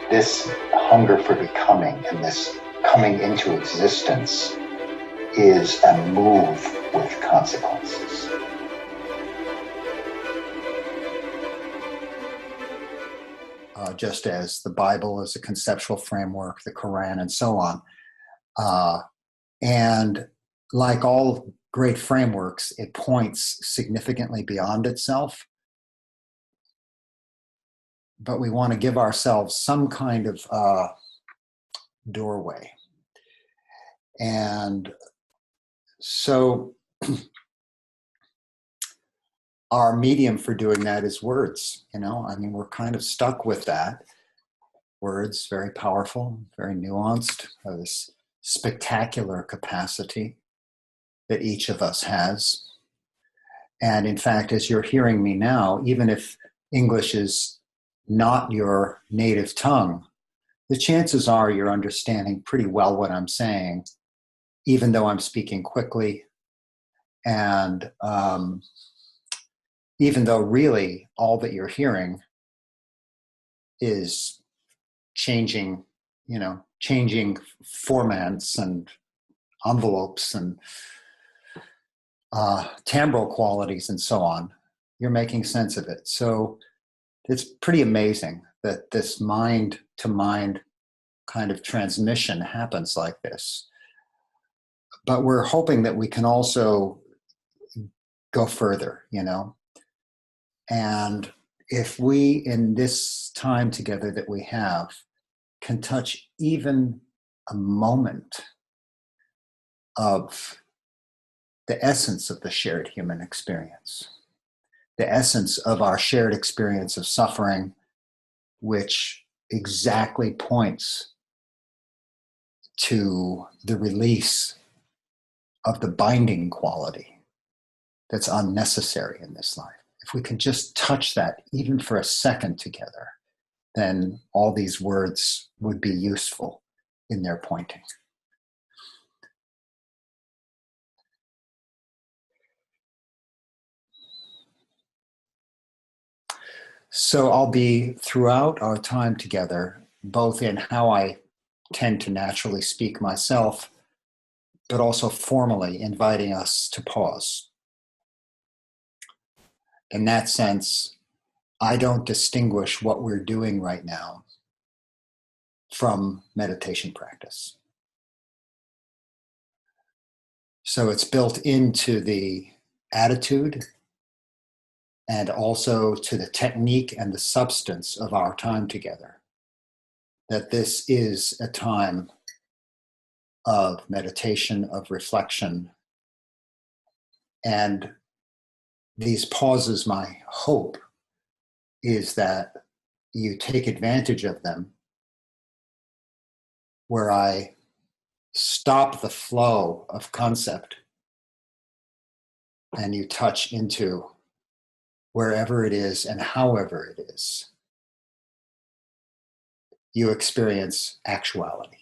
This hunger for becoming and this coming into existence is a move with consequences. Just as the Bible is a conceptual framework, the Quran, and so on. And like all great frameworks, it points significantly beyond itself. But we want to give ourselves some kind of doorway. And so our medium for doing that is words. We're kind of stuck with that. Words, very powerful, very nuanced, have this spectacular capacity that each of us has. And in fact, as you're hearing me now, even if English is not your native tongue, the chances are you're understanding pretty well what I'm saying, even though I'm speaking quickly. And even though really all that you're hearing is changing formats and envelopes and timbral qualities and so on, you're making sense of it. So it's pretty amazing that this mind-to-mind kind of transmission happens like this. But we're hoping that we can also go further, And if we, in this time together that we have, can touch even a moment of the essence of the shared human experience, the essence of our shared experience of suffering, which exactly points to the release of the binding quality that's unnecessary in this life. If we can just touch that even for a second together, then all these words would be useful in their pointing. So I'll be, throughout our time together, both in how I tend to naturally speak myself, but also formally inviting us to pause. In that sense, I don't distinguish what we're doing right now from meditation practice. So it's built into the attitude and also to the technique and the substance of our time together, that this is a time of meditation, of reflection. And these pauses, my hope is that you take advantage of them, where I stop the flow of concept and you touch into wherever it is and however it is, you experience actuality.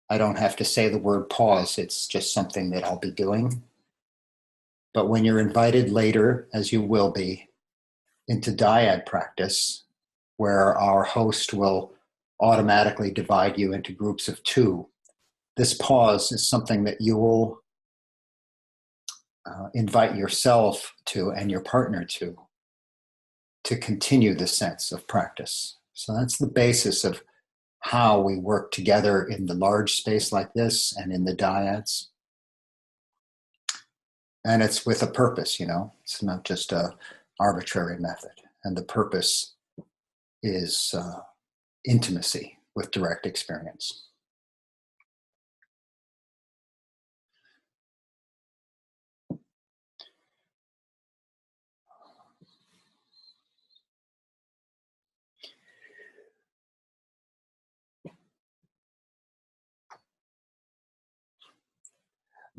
I don't have to say the word pause, it's just something that I'll be doing. But when you're invited later, as you will be, into dyad practice, where our host will automatically divide you into groups of two, this pause is something that you will invite yourself to and your partner to continue the sense of practice. So that's the basis of how we work together in the large space like this and in the dyads. And it's with a purpose, it's not just a arbitrary method. And the purpose is intimacy with direct experience.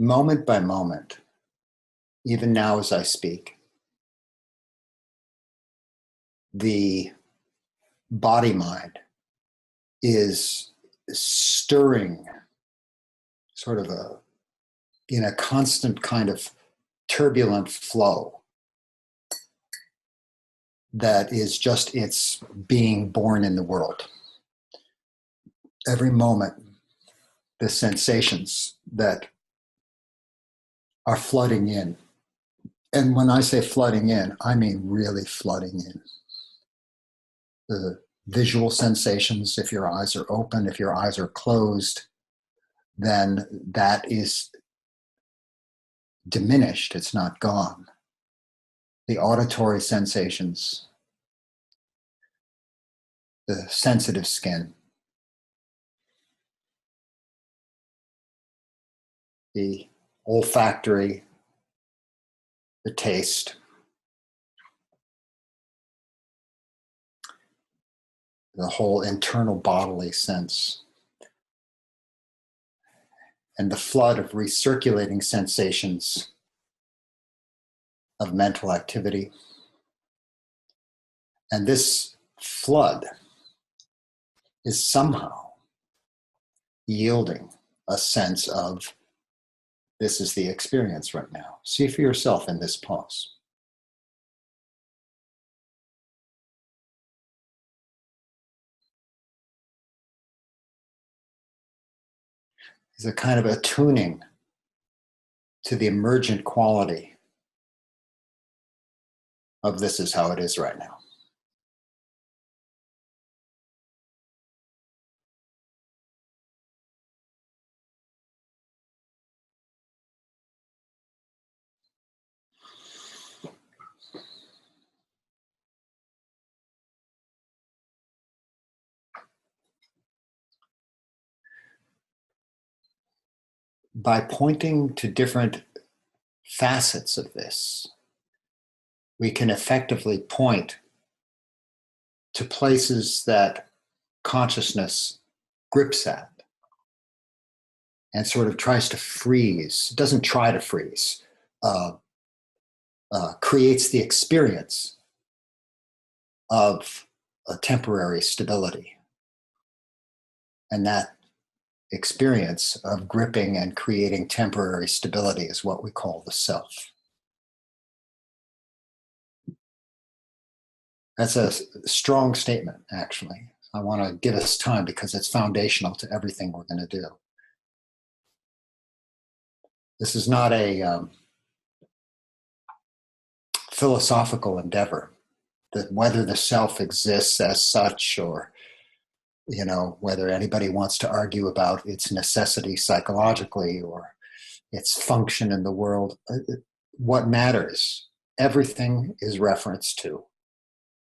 Moment by moment, even now as I speak, the body-mind is stirring sort of in a constant kind of turbulent flow. that is just its being born in the world. Every moment, the sensations that are flooding in. And when I say flooding in, I mean really flooding in. The visual sensations, if your eyes are open, if your eyes are closed, then that is diminished, it's not gone. The auditory sensations, the sensitive skin, the olfactory, the taste, the whole internal bodily sense, and the flood of recirculating sensations of mental activity. And this flood is somehow yielding a sense of this is the experience right now. See for yourself in this pause. It's a kind of attuning to the emergent quality of this is how it is right now. By pointing to different facets of this, we can effectively point to places that consciousness grips at and sort of tries to freeze, doesn't try to freeze, creates the experience of a temporary stability. And that experience of gripping and creating temporary stability is what we call the self. That's a strong statement, actually. I want to give us time because it's foundational to everything we're going to do. This is not a philosophical endeavor, that whether the self exists as such or whether anybody wants to argue about its necessity psychologically or its function in the world. What matters, everything is reference to,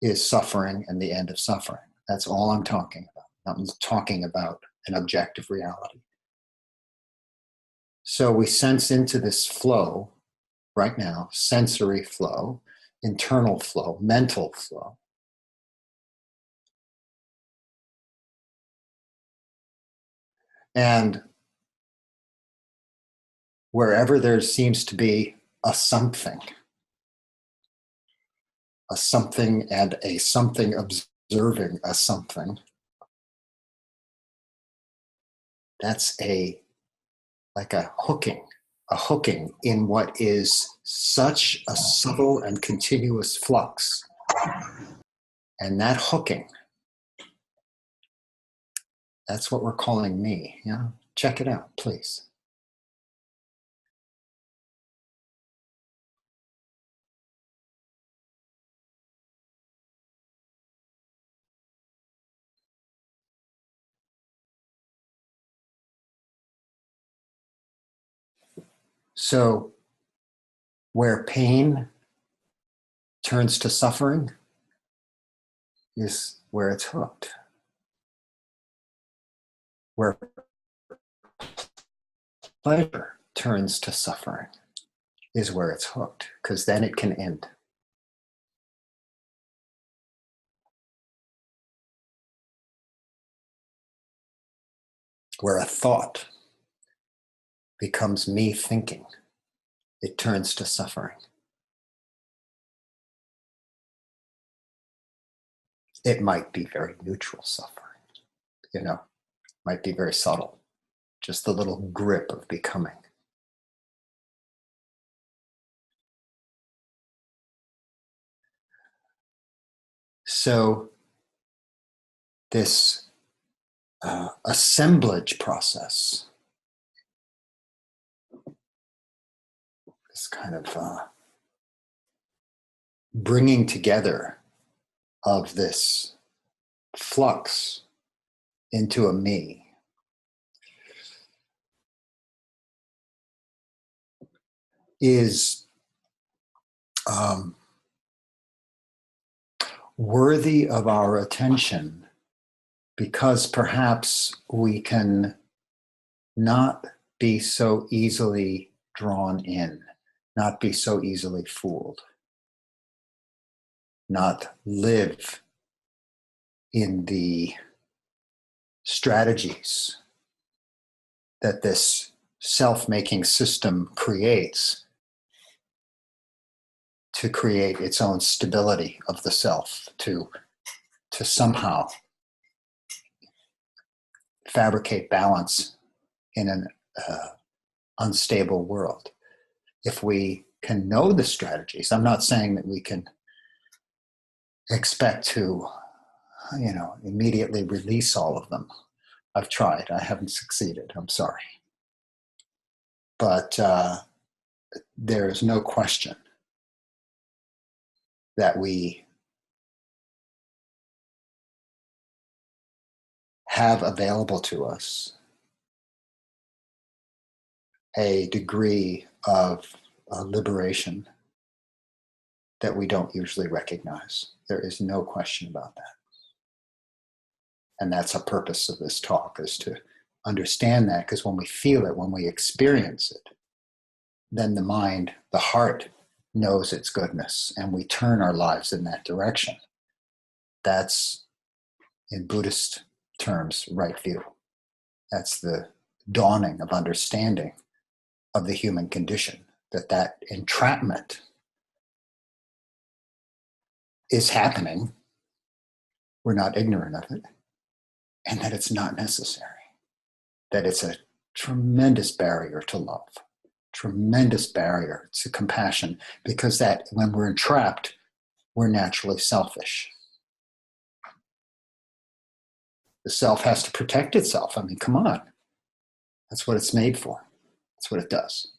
is suffering and the end of suffering. That's all I'm talking about. I'm talking about an objective reality. So we sense into this flow right now, sensory flow, internal flow, mental flow. And wherever there seems to be a something and a something observing a something, that's like a hooking in what is such a subtle and continuous flux. And that hooking, that's what we're calling me. Yeah, check it out, please. So where pain turns to suffering is where it's hooked. Where pleasure turns to suffering is where it's hooked, because then it can end. Where a thought becomes me thinking, it turns to suffering. It might be very neutral suffering, might be very subtle, just the little grip of becoming. So this assemblage process, this kind of bringing together of this flux into a me, is worthy of our attention, because perhaps we can not be so easily drawn in, not be so easily fooled, not live in the strategies that this self-making system creates to create its own stability of the self, to somehow fabricate balance in an unstable world. If we can know the strategies, I'm not saying that we can expect to, immediately release all of them. I've tried. I haven't succeeded. I'm sorry. But there is no question that we have available to us a degree of liberation that we don't usually recognize. There is no question about that. And that's a purpose of this talk, is to understand that, because when we feel it, when we experience it, then the mind, the heart, knows its goodness, and we turn our lives in that direction. That's, in Buddhist terms, right view. That's the dawning of understanding of the human condition, that entrapment is happening. We're not ignorant of it, and that it's not necessary, that it's a tremendous barrier to love, tremendous barrier to compassion, because that when we're entrapped, we're naturally selfish. The self has to protect itself. I mean, come on. That's what it's made for. That's what it does.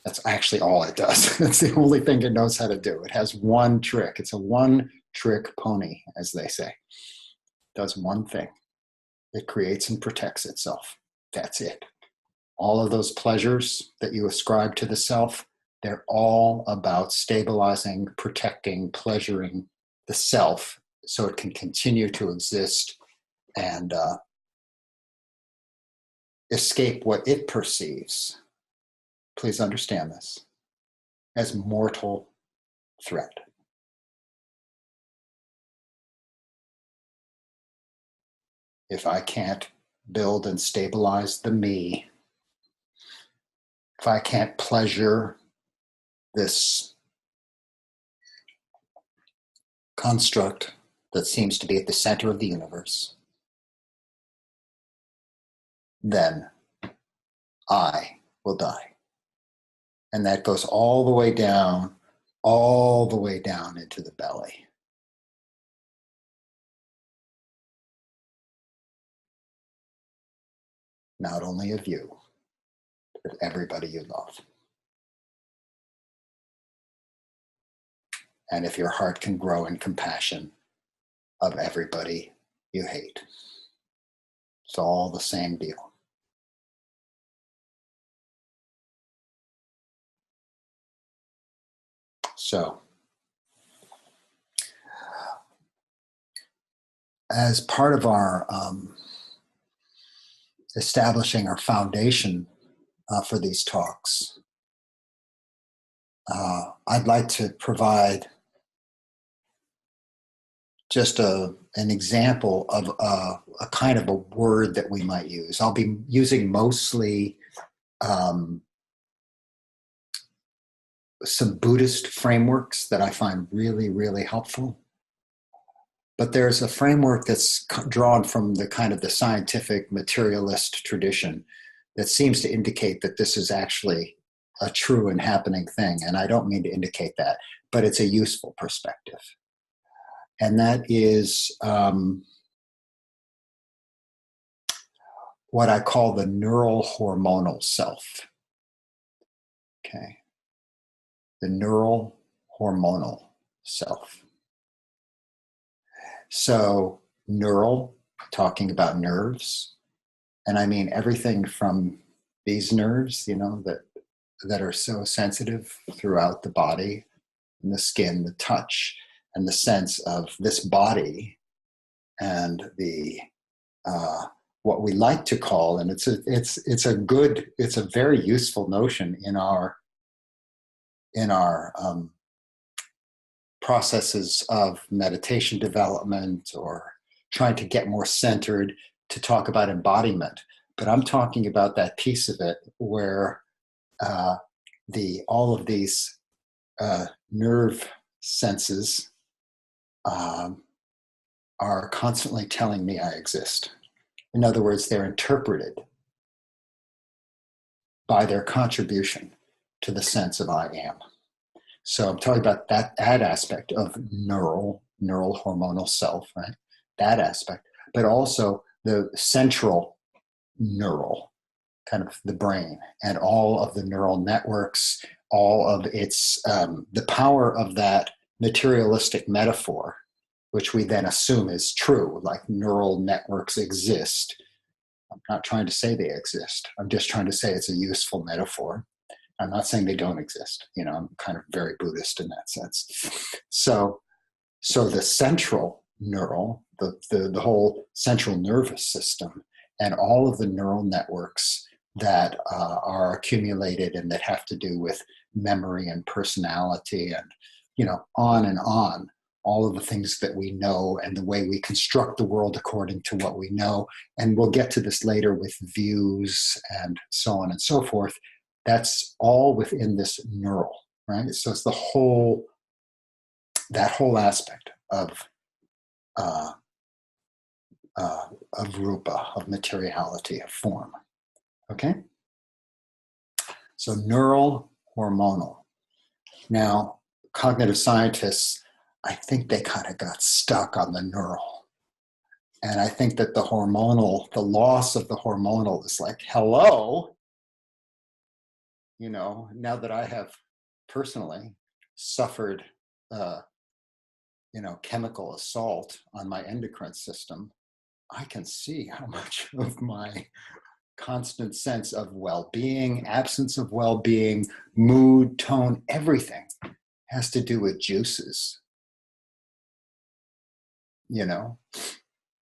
That's actually all it does. That's the only thing it knows how to do. It has one trick. It's a one-trick pony, as they say. It does one thing. It creates and protects itself. That's it. All of those pleasures that you ascribe to the self, they're all about stabilizing, protecting, pleasuring the self so it can continue to exist and escape what it perceives, please understand this, as mortal threat. If I can't build and stabilize the me, if I can't pleasure this construct that seems to be at the center of the universe, then I will die. And that goes all the way down into the belly. Not only of you, but everybody you love. And if your heart can grow in compassion of everybody you hate. It's all the same deal. So, as part of our establishing our foundation for these talks, I'd like to provide just an example of a kind of a word that we might use. I'll be using mostly some Buddhist frameworks that I find really, really helpful. But there's a framework that's drawn from the kind of the scientific materialist tradition that seems to indicate that this is actually a true and happening thing. And I don't mean to indicate that, but it's a useful perspective. And that is what I call the neural hormonal self. Okay. The neural hormonal self. So, neural, talking about nerves, and I mean everything from these nerves, that are so sensitive throughout the body, and the skin, the touch, and the sense of this body, and the what we like to call, and it's a very useful notion in our processes of meditation development or trying to get more centered, to talk about embodiment. But I'm talking about that piece of it where all of these nerve senses are constantly telling me I exist. In other words, they're interpreted by their contribution to the sense of I am. So I'm talking about that aspect of neural hormonal self, right? That aspect, but also the central neural, kind of the brain, and all of the neural networks, all of its, the power of that materialistic metaphor, which we then assume is true, like neural networks exist. I'm not trying to say they exist. I'm just trying to say it's a useful metaphor. I'm not saying they don't exist. I'm kind of very Buddhist in that sense. So the central neural, the whole central nervous system, and all of the neural networks that are accumulated and that have to do with memory and personality and, on and on, all of the things that we know and the way we construct the world according to what we know. And we'll get to this later with views and so on and so forth. That's all within this neural, right? So it's that whole aspect of rupa, of materiality, of form. Okay? So neural hormonal. Now, cognitive scientists, I think they kind of got stuck on the neural. And I think that the loss of the hormonal is like, hello? Now that I have personally suffered, chemical assault on my endocrine system, I can see how much of my constant sense of well-being, absence of well-being, mood, tone, everything has to do with juices.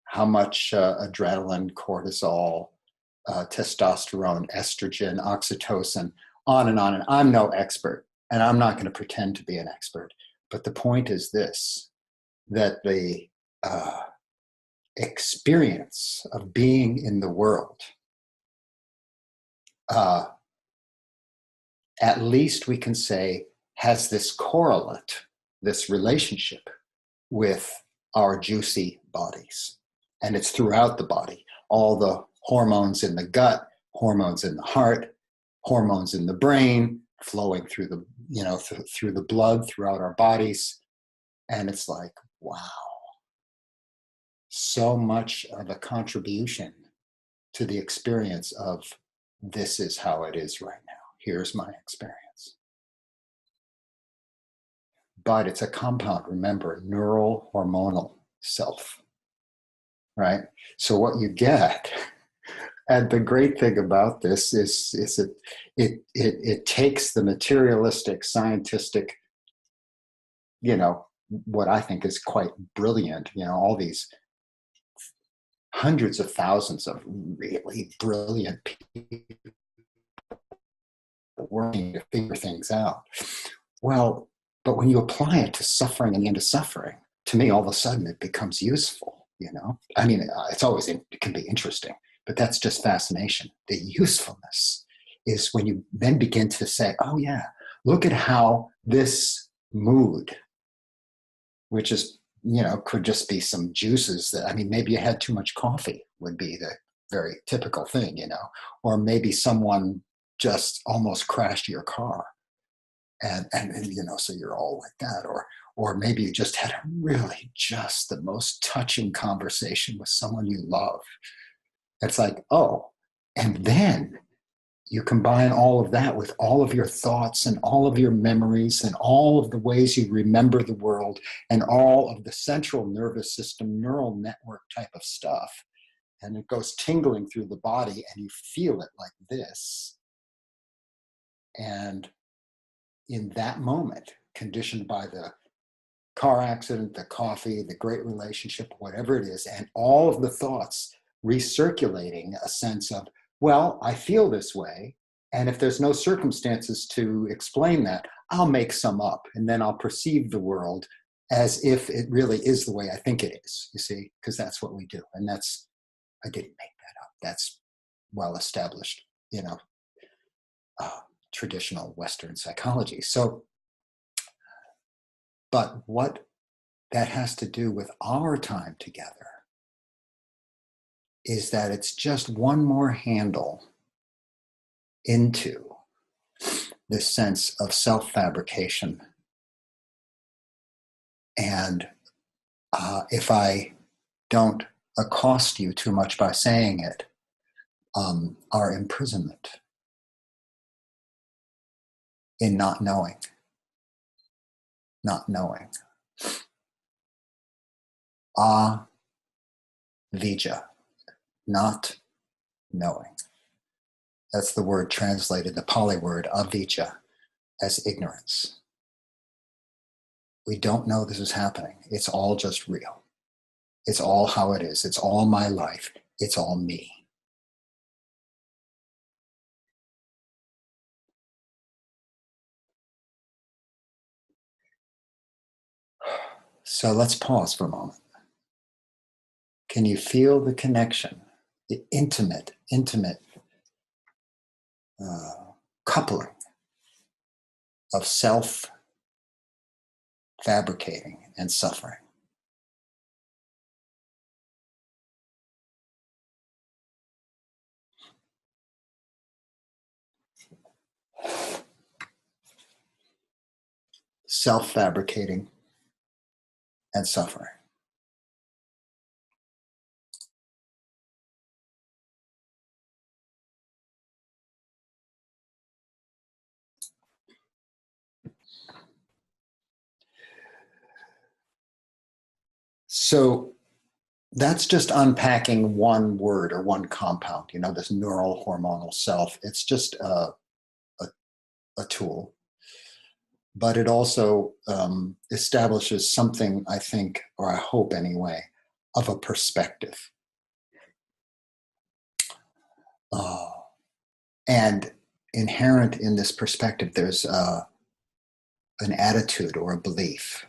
How much adrenaline, cortisol, testosterone, estrogen, oxytocin, on and on. And I'm no expert, and I'm not going to pretend to be an expert. But the point is this, that the experience of being in the world, at least we can say, has this correlate, this relationship with our juicy bodies. And it's throughout the body. All the hormones in the gut, hormones in the heart, hormones in the brain, flowing through the, through the blood throughout our bodies. And it's like, wow, so much of a contribution to the experience of this is how it is right now. Here's my experience. But it's a compound, remember, neural hormonal self, right? So what you get, and the great thing about this is it takes the materialistic, scientific, what I think is quite brilliant, all these hundreds of thousands of really brilliant people working to figure things out. Well, but when you apply it to suffering and the end of suffering, to me, all of a sudden it becomes useful, I mean, it can be interesting, but that's just fascination. The usefulness is when you then begin to say, oh yeah, look at how this mood, which is, could just be some juices that, maybe you had too much coffee would be the very typical thing, or maybe someone just almost crashed your car. and you know, so you're all like that, or maybe you just had a really just the most touching conversation with someone you love. It's like, oh, and then you combine all of that with all of your thoughts and all of your memories and all of the ways you remember the world and all of the central nervous system neural network type of stuff, and it goes tingling through the body and you feel it like this. And in that moment, conditioned by the car accident, the coffee, the great relationship, whatever it is, and all of the thoughts recirculating a sense of, well, I feel this way. And if there's no circumstances to explain that, I'll make some up and then I'll perceive the world as if it really is the way I think it is, you see, because that's what we do. And that's, I didn't make that up. That's well established, you know, traditional Western psychology. So, but what that has to do with our time together is that it's just one more handle into this sense of self-fabrication. And if I don't accost you too much by saying it, our imprisonment in not knowing. Avijja, not knowing. That's the word translated, the Pali word avijja, as ignorance. We don't know this is happening. It's all just real. It's all how it is. It's all my life. It's all me. So let's pause for a moment. Can you feel the connection, the intimate coupling of self-fabricating and suffering? Self-fabricating and suffering. So that's just unpacking one word or one compound, you know, this neural hormonal self. It's just a tool, but it also establishes something, I think, or I hope anyway, of a perspective. And inherent in this perspective, there's an attitude or a belief,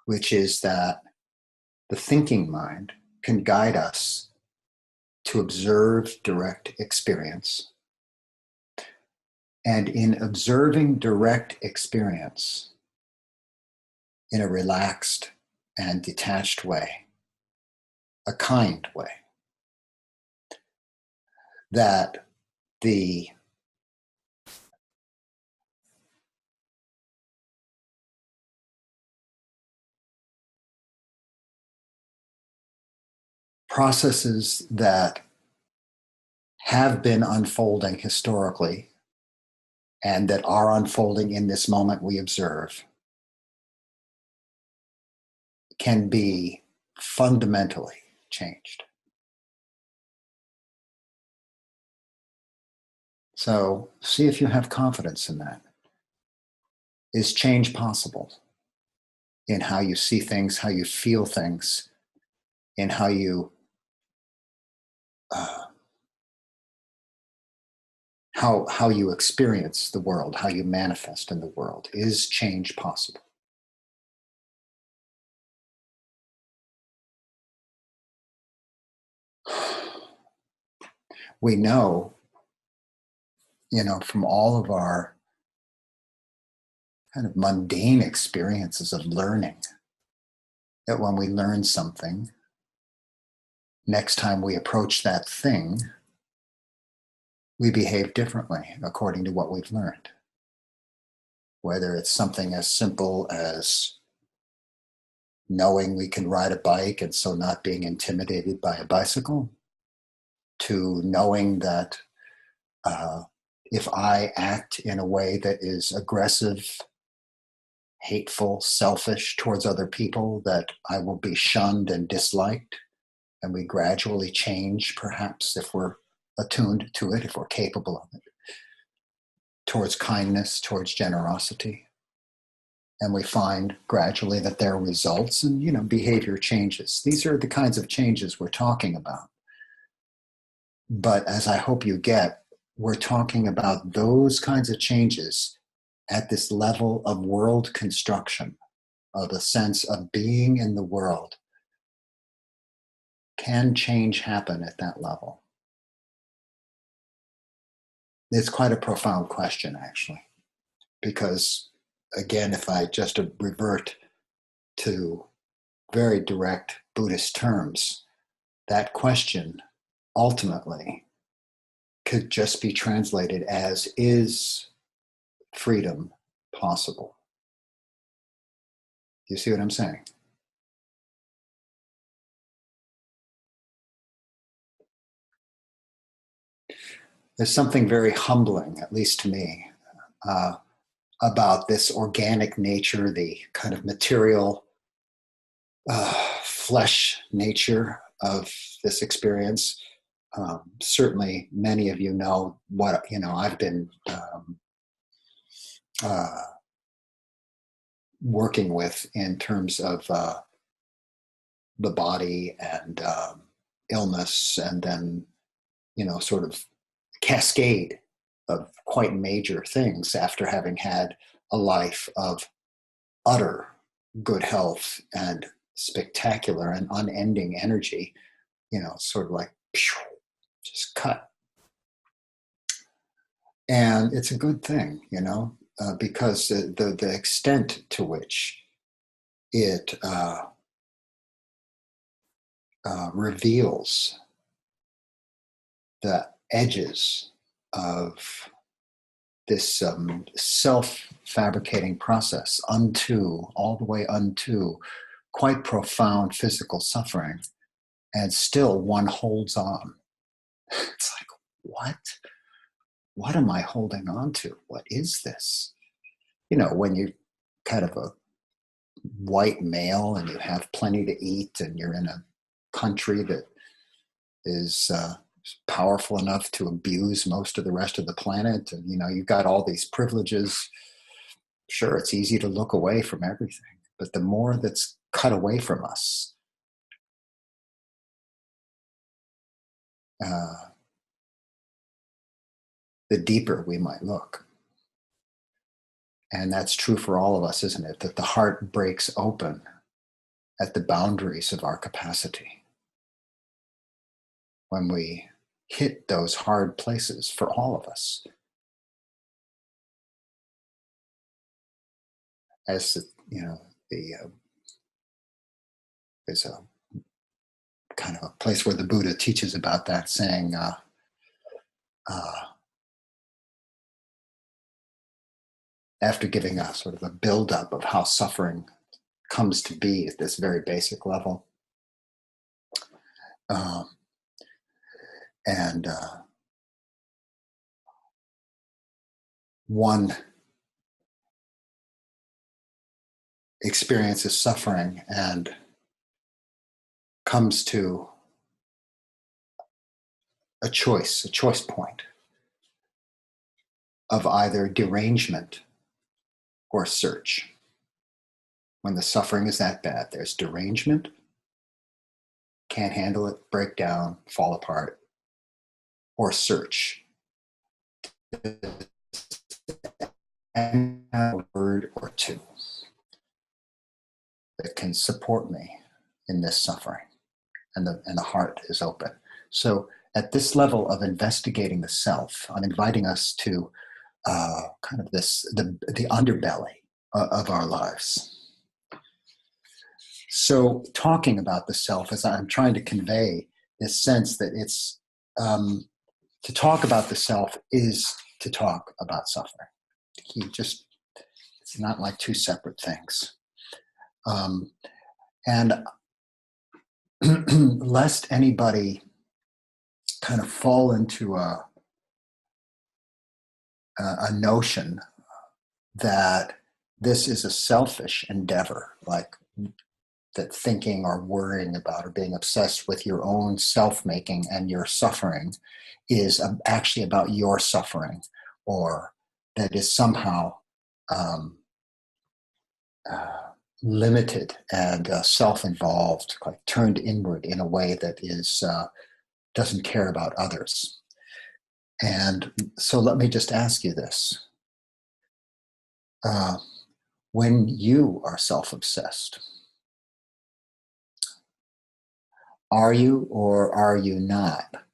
which is that the thinking mind can guide us to observe direct experience. And in observing direct experience in a relaxed and detached way, a kind way, that the processes that have been unfolding historically and that are unfolding in this moment we observe can be fundamentally changed. So see if you have confidence in that. Is change possible in how you see things, how you feel things, in how you how you experience the world, how you manifest in the world? Is change possible? We know, you know, from all of our kind of mundane experiences of learning, that when we learn something, next time we approach that thing, we behave differently according to what we've learned. whether it's something as simple as knowing we can ride a bike and so not being intimidated by a bicycle, to knowing that if I act in a way that is aggressive, hateful, selfish towards other people, that I will be shunned and disliked. And we gradually change, perhaps, if we're attuned to it, if we're capable of it, towards kindness, towards generosity. And we find gradually that there are results and, behavior changes. These are the kinds of changes we're talking about. But as I hope you get, we're talking about those kinds of changes at this level of world construction, of a sense of being in the world. Can change happen at that level? It's quite a profound question, actually, because, again, if I just revert to very direct Buddhist terms, that question ultimately could just be translated as, is freedom possible? You see what I'm saying? There's something very humbling, at least to me, about this organic nature, the kind of material flesh nature of this experience. Certainly, many of you know what I've been working with in terms of the body and illness, and then sort of cascade of quite major things after having had a life of utter good health and spectacular and unending energy, sort of like just cut. And it's a good thing, because the extent to which it reveals the edges of this self-fabricating process all the way unto quite profound physical suffering, and still one holds on. It's like, what am I holding on to? What is this? When you're kind of a white male and you have plenty to eat and you're in a country that is powerful enough to abuse most of the rest of the planet, and you've got all these privileges, sure, it's easy to look away from everything, but the more that's cut away from us, the deeper we might look. And that's true for all of us, isn't it? That the heart breaks open at the boundaries of our capacity when we hit those hard places for all of us. As there's a kind of a place where the Buddha teaches about that, saying, after giving a sort of a buildup of how suffering comes to be at this very basic level, and one experiences suffering and comes to a choice point of either derangement or search. When the suffering is that bad, there's derangement, can't handle it, break down, fall apart, or search. And a word or two that can support me in this suffering, and the heart is open. So at this level of investigating the self, I'm inviting us to kind of the underbelly of our lives. So talking about the self, as I'm trying to convey this sense that it's to talk about the self is to talk about suffering. You just It's not like two separate things. And lest anybody kind of fall into a notion that this is a selfish endeavor, like that thinking or worrying about or being obsessed with your own self-making and your suffering is actually about your suffering, or that is somehow limited and self-involved, like turned inward in a way that is doesn't care about others. And so let me just ask you this. When you are self-obsessed, are you or are you not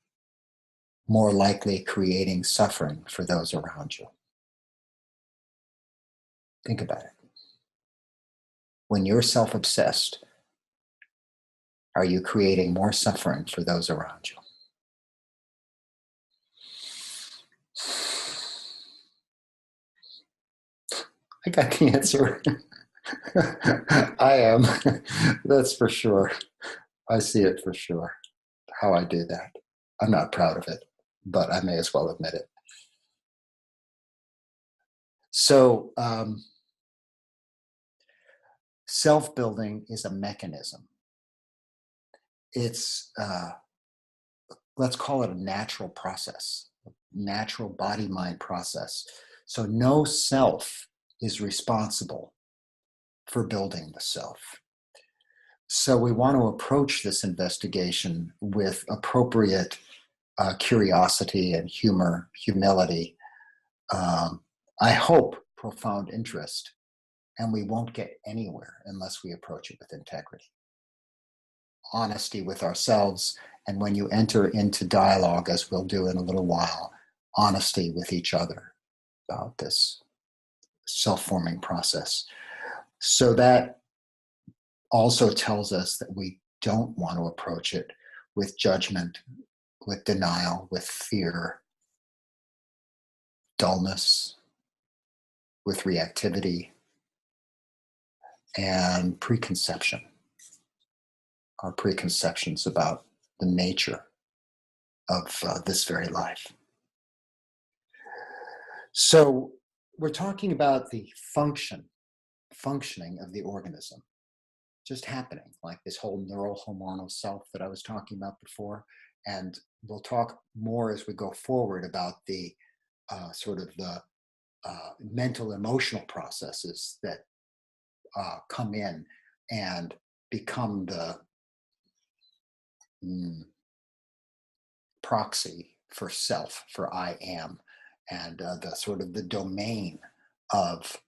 more likely creating suffering for those around you? Think about it. When you're self-obsessed, are you creating more suffering for those around you? I got the answer. I am. That's for sure. I see it for sure, how I do that. I'm not proud of it, but I may as well admit it. So self-building is a mechanism. It's, let's call it a natural process, a natural body-mind process. So no self is responsible for building the self. So we want to approach this investigation with appropriate curiosity and humor, humility. I hope profound interest, and we won't get anywhere unless we approach it with integrity, honesty with ourselves, and when you enter into dialogue, as we'll do in a little while, honesty with each other about this self-forming process. So that also tells us that we don't want to approach it with judgment, with denial, with fear, dullness, with reactivity, and preconception. Our preconceptions about the nature of this very life. So we're talking about the functioning of the organism, just happening, like this whole neural hormonal self that I was talking about before. And we'll talk more as we go forward about the sort of the mental emotional processes that come in and become the proxy for self, for I am, and the sort of the domain of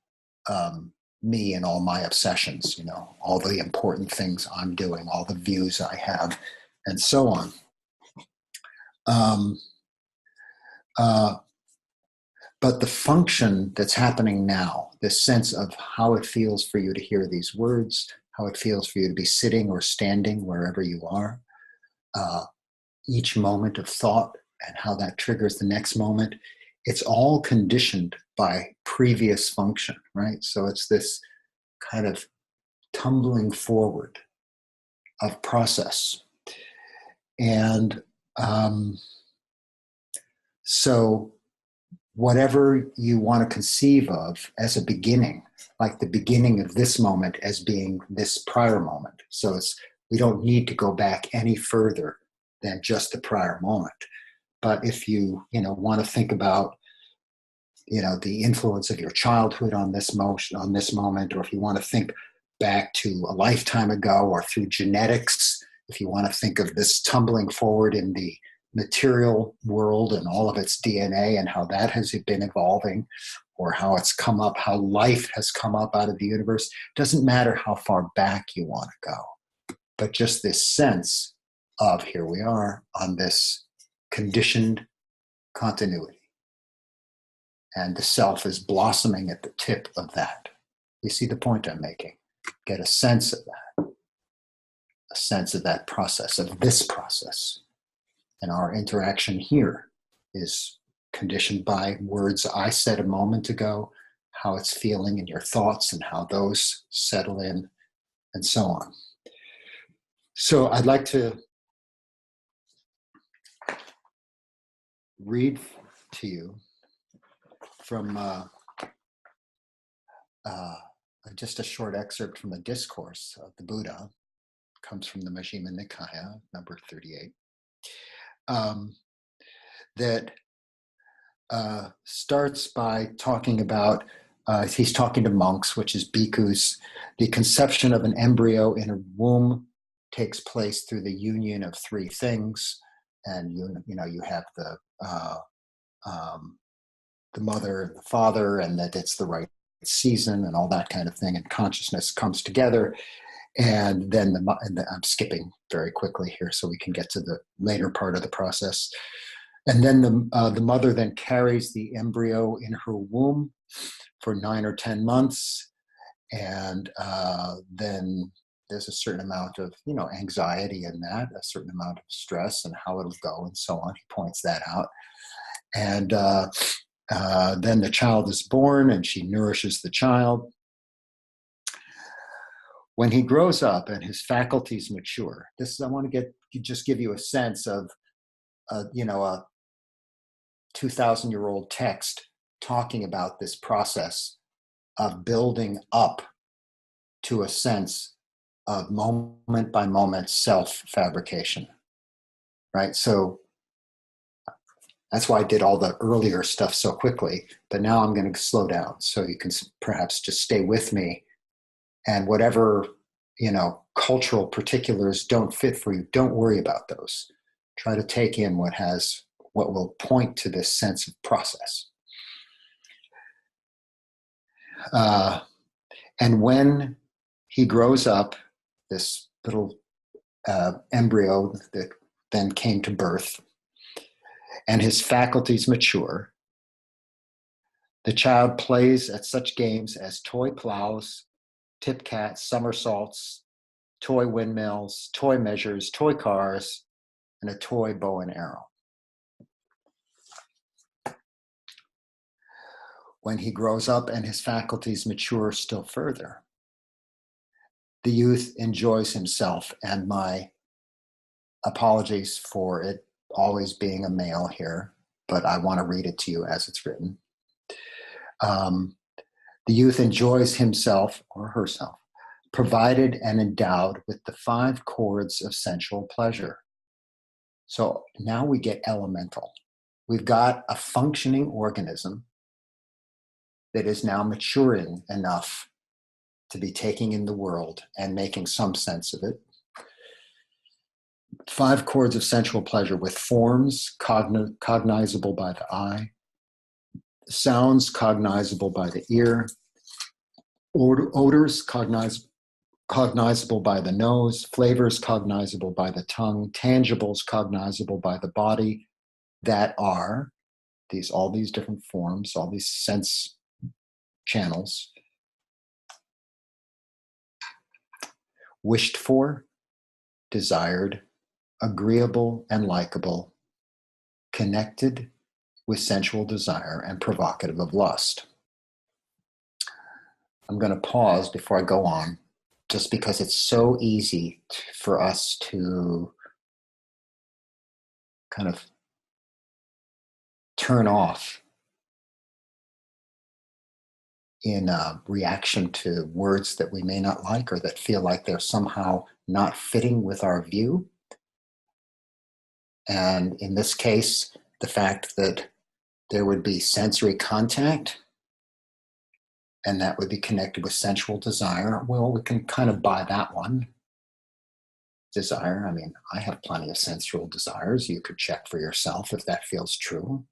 me and all my obsessions, all the important things I'm doing, all the views I have, and so on. But the function that's happening now, this sense of how it feels for you to hear these words, how it feels for you to be sitting or standing wherever you are, each moment of thought and how that triggers the next moment, it's all conditioned by previous function, right? So it's this kind of tumbling forward of process. And so whatever you want to conceive of as a beginning, like the beginning of this moment as being this prior moment. So we don't need to go back any further than just the prior moment. But if you want to think about the influence of your childhood on this moment, or if you want to think back to a lifetime ago, or through genetics, if you want to think of this tumbling forward in the material world and all of its DNA and how that has been evolving, or how it's come up, how life has come up out of the universe, doesn't matter how far back you want to go, but just this sense of here we are on this conditioned continuity. And the self is blossoming at the tip of that. You see the point I'm making? Get a sense of that. A sense of that process, of this process. And our interaction here is conditioned by words I said a moment ago, how it's feeling and your thoughts and how those settle in and so on. So I'd like to read to you from just a short excerpt from a discourse of the Buddha. It comes from the Majjhima Nikaya, number 38, that starts by talking about, he's talking to monks, which is bhikkhus. The conception of an embryo in a womb takes place through the union of three things. And you have the mother and the father, and that it's the right season and all that kind of thing, and consciousness comes together. And then I'm skipping very quickly here so we can get to the later part of the process. And then the mother then carries the embryo in her womb for 9 or 10 months, and then there's a certain amount of anxiety in that, a certain amount of stress, and how it'll go, and so on. He points that out, and then the child is born, and she nourishes the child. When he grows up and his faculties mature, I want to just give you a sense of a 2,000-year-old text talking about this process of building up to a sense of moment by moment self-fabrication, right? So that's why I did all the earlier stuff so quickly, but now I'm going to slow down so you can perhaps just stay with me, and whatever, cultural particulars don't fit for you, don't worry about those. Try to take in what will point to this sense of process. And when he grows up, this little embryo that then came to birth, and his faculties mature, the child plays at such games as toy plows, tip cats, somersaults, toy windmills, toy measures, toy cars, and a toy bow and arrow. When he grows up and his faculties mature still further, the youth enjoys himself, and my apologies for it always being a male here, but I want to read it to you as it's written. The youth enjoys himself or herself, provided and endowed with the 5 chords of sensual pleasure. So now we get elemental. We've got a functioning organism that is now maturing enough to be taking in the world and making some sense of it. 5 chords of sensual pleasure with forms cognizable by the eye, sounds cognizable by the ear, odors cognizable by the nose, flavors cognizable by the tongue, tangibles cognizable by the body, that are all these different forms, all these sense channels, wished for, desired, agreeable and likable, connected with sensual desire, and provocative of lust. I'm going to pause before I go on, just because it's so easy for us to kind of turn off in reaction to words that we may not like, or that feel like they're somehow not fitting with our view. And in this case, the fact that there would be sensory contact, and that would be connected with sensual desire, well, we can kind of buy that one. Desire, I mean, I have plenty of sensual desires. You could check for yourself if that feels true.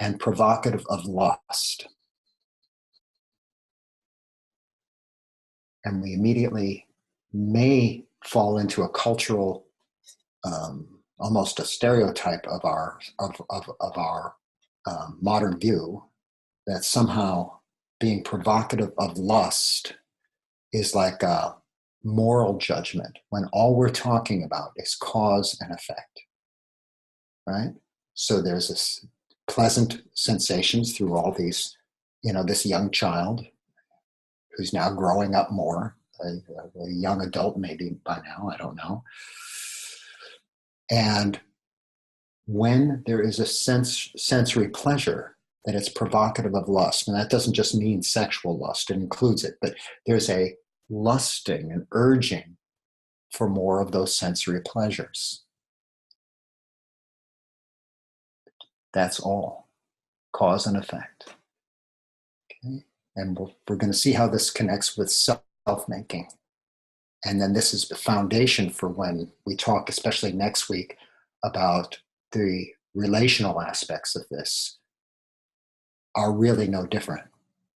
And provocative of lust. And we immediately may fall into a cultural, almost a stereotype of our modern view, that somehow being provocative of lust is like a moral judgment, when all we're talking about is cause and effect, right? So there's this pleasant sensations through all these this young child who's now growing up more, a young adult maybe by now, I don't know. And when there is a sensory pleasure, that it's provocative of lust, and that doesn't just mean sexual lust, it includes it, but there's a lusting, an urging for more of those sensory pleasures. That's all. Cause and effect. Okay? And we're going to see how this connects with self-making. And then this is the foundation for when we talk, especially next week, about the relational aspects of this are really no different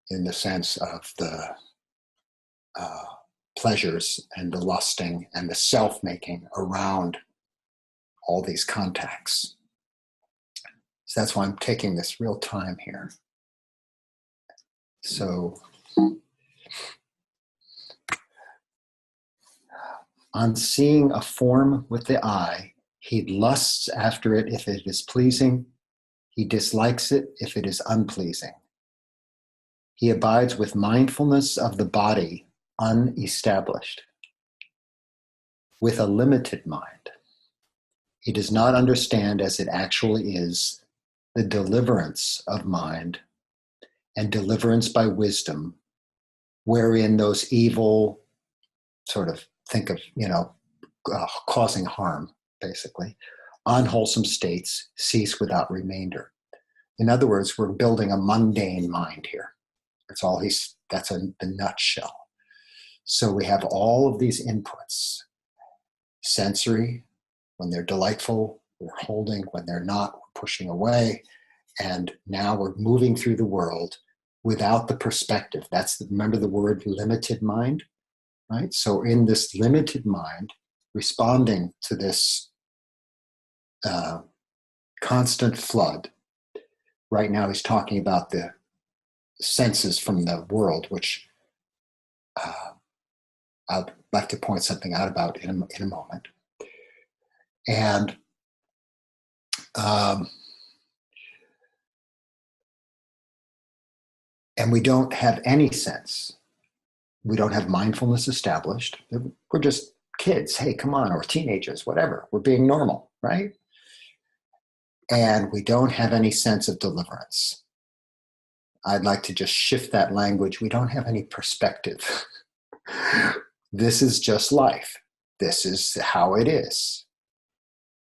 in the sense of the pleasures and the lusting and the self-making around all these contacts. So that's why I'm taking this real time here. So on seeing a form with the eye, he lusts after it if it is pleasing. He dislikes it if it is unpleasing. He abides with mindfulness of the body unestablished, with a limited mind. He does not understand as it actually is the deliverance of mind and deliverance by wisdom, wherein those evil sort of think of, causing harm, basically, unwholesome states cease without remainder. In other words, we're building a mundane mind here. That's the nutshell. So we have all of these inputs, sensory, when they're delightful, we're holding, when they're not, we're pushing away. And now we're moving through the world without the perspective. Remember the word limited mind, right? So in this limited mind, responding to this constant flood, right now he's talking about the senses from the world, which I'd like to point something out about in a moment. And we don't have any sense. We don't have mindfulness established. We're just kids. Hey, come on, or teenagers, whatever. We're being normal, right? And we don't have any sense of deliverance. I'd like to just shift that language. We don't have any perspective. This is just life. This is how it is.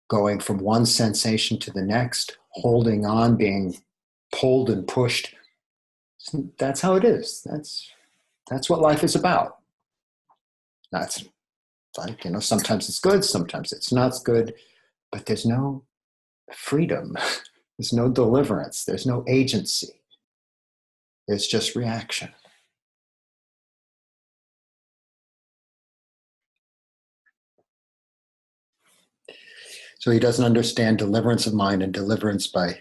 Going from one sensation to the next, holding on, being pulled and pushed. That's how it is. That's what life is about. That's like, sometimes it's good, sometimes it's not good, but there's no freedom. There's no deliverance. There's no agency. There's just reaction. So he doesn't understand deliverance of mind and deliverance by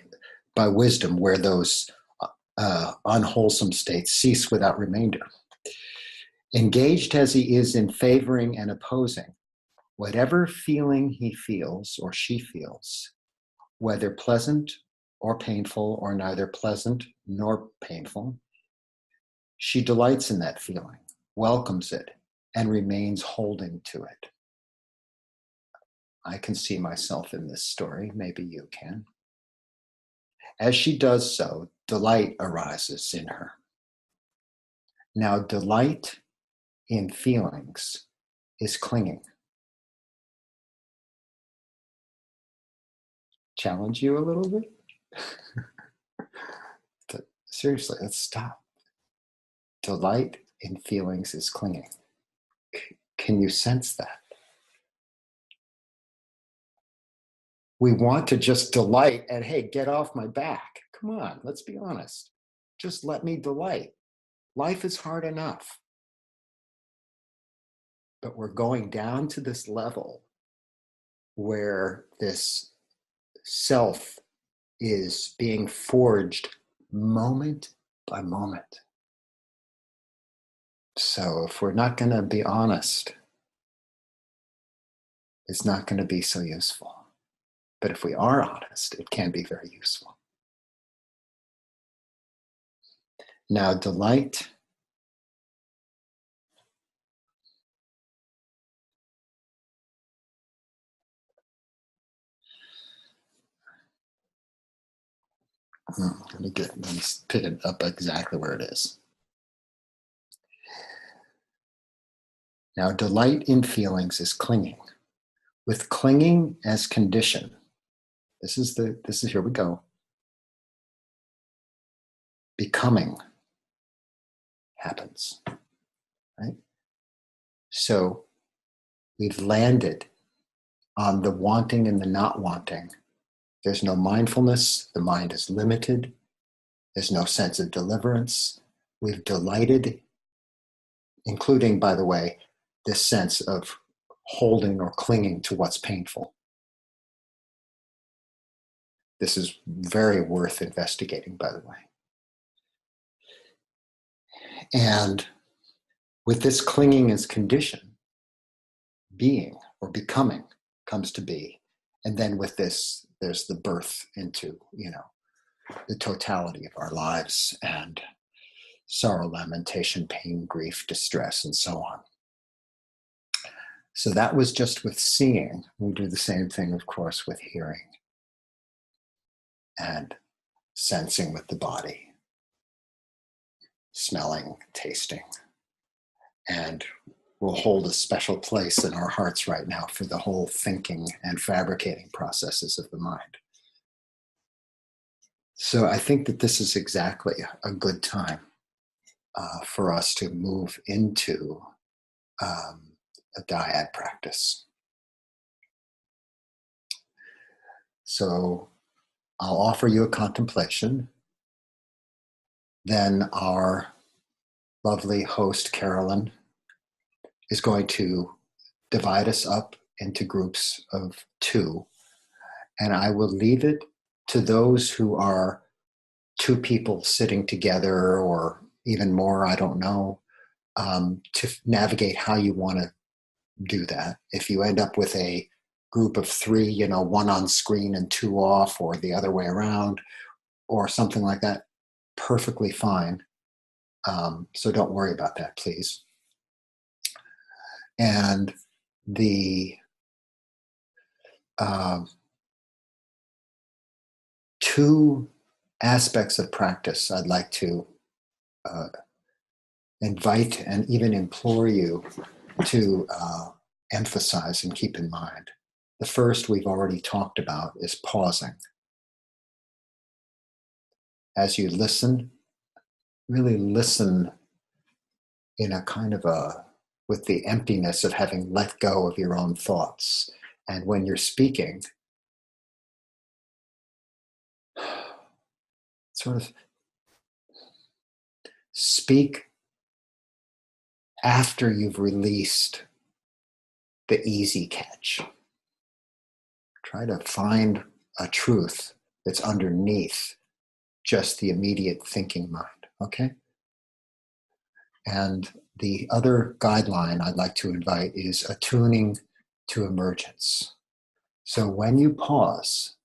wisdom, where those unwholesome states cease without remainder. Engaged as he is in favoring and opposing, whatever feeling he feels or she feels, whether pleasant or painful or neither pleasant nor painful, she delights in that feeling, welcomes it, and remains holding to it. I can see myself in this story. Maybe you can. As she does so, delight arises in her. Now, delight in feelings is clinging. Challenge you a little bit? Seriously, let's stop. Delight in feelings is clinging. Can you sense that? We want to just delight and, hey, get off my back. Come on, let's be honest. Just let me delight. Life is hard enough. But we're going down to this level where this self is being forged moment by moment. So if we're not going to be honest, it's not going to be so useful. But if we are honest, it can be very useful. Now delight. Let me pick it up exactly where it is. Now, delight in feelings is clinging. With clinging as condition, this is here we go. Becoming happens, right? So we've landed on the wanting and the not wanting. There's no mindfulness. The mind is limited. There's no sense of deliverance. We've delighted, including, by the way, this sense of holding or clinging to what's painful. This is very worth investigating, by the way. And with this clinging as condition, being or becoming comes to be. And then with this, there's the birth into, the totality of our lives and sorrow, lamentation, pain, grief, distress, and so on. So that was just with seeing. We do the same thing, of course, with hearing and sensing with the body, smelling, tasting. And we'll hold a special place in our hearts right now for the whole thinking and fabricating processes of the mind. So I think that this is exactly a good time for us to move into a dyad practice. So I'll offer you a contemplation. Then our lovely host, Carolyn, is going to divide us up into groups of 2. And I will leave it to those who are 2 people sitting together, or even more, I don't know, to navigate how you want to do that. If you end up with a group of 3, 1 on screen and 2 off, or the other way around, or something like that, perfectly fine. So don't worry about that, please. And the 2 aspects of practice I'd like to invite and even implore you to emphasize and keep in mind. The first we've already talked about is pausing. As you listen, really listen in a kind of with the emptiness of having let go of your own thoughts. And when you're speaking, sort of speak after you've released the easy catch. Try to find a truth that's underneath just the immediate thinking mind, okay? And the other guideline I'd like to invite is attuning to emergence. So when you pause,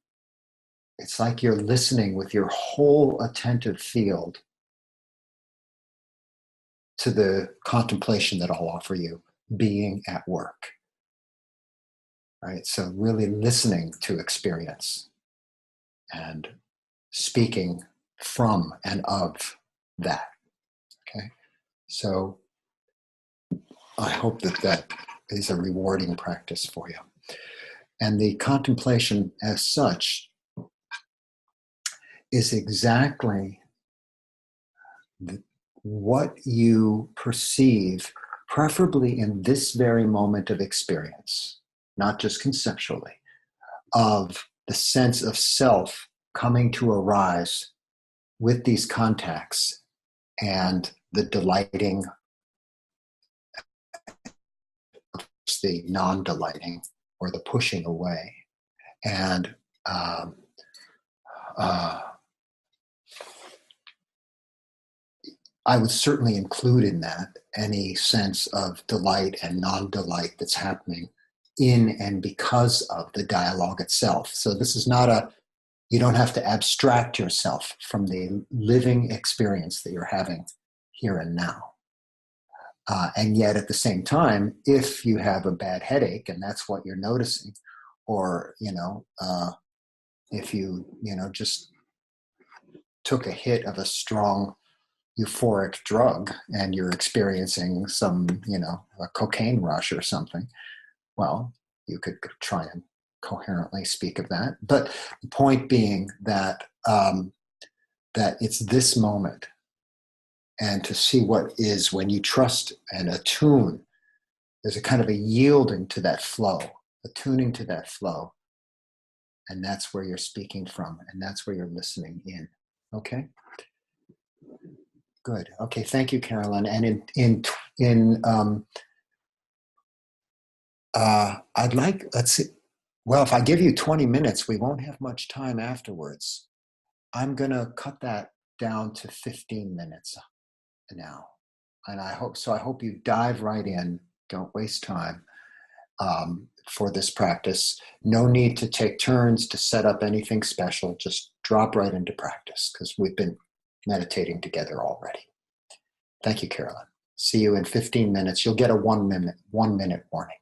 it's like you're listening with your whole attentive field to the contemplation that I'll offer you, being at work. Right? So really listening to experience and speaking from and of that. Okay? So I hope that is a rewarding practice for you. And the contemplation as such is exactly what you perceive, preferably in this very moment of experience, not just conceptually, of the sense of self coming to arise with these contacts and the delighting, the non-delighting, or the pushing away. And I would certainly include in that any sense of delight and non-delight that's happening in and because of the dialogue itself. So this is not a You don't have to abstract yourself from the living experience that you're having here and now. And yet at the same time, if you have a bad headache and that's what you're noticing, or, if you just took a hit of a strong euphoric drug and you're experiencing some, a cocaine rush or something, well, you could try and coherently speak of that. But the point being that that it's this moment, and to see what is when you trust and attune. There's a kind of a yielding to that flow, attuning to that flow, and that's where you're speaking from, and that's where you're listening in. Okay. Good. Okay. Thank you, Carolyn. And I'd like, let's see. Well, if I give you 20 minutes, we won't have much time afterwards. I'm going to cut that down to 15 minutes now. And I hope you dive right in. Don't waste time for this practice. No need to take turns to set up anything special. Just drop right into practice, because we've been meditating together already. Thank you, Carolyn. See you in 15 minutes. You'll get a 1 minute warning.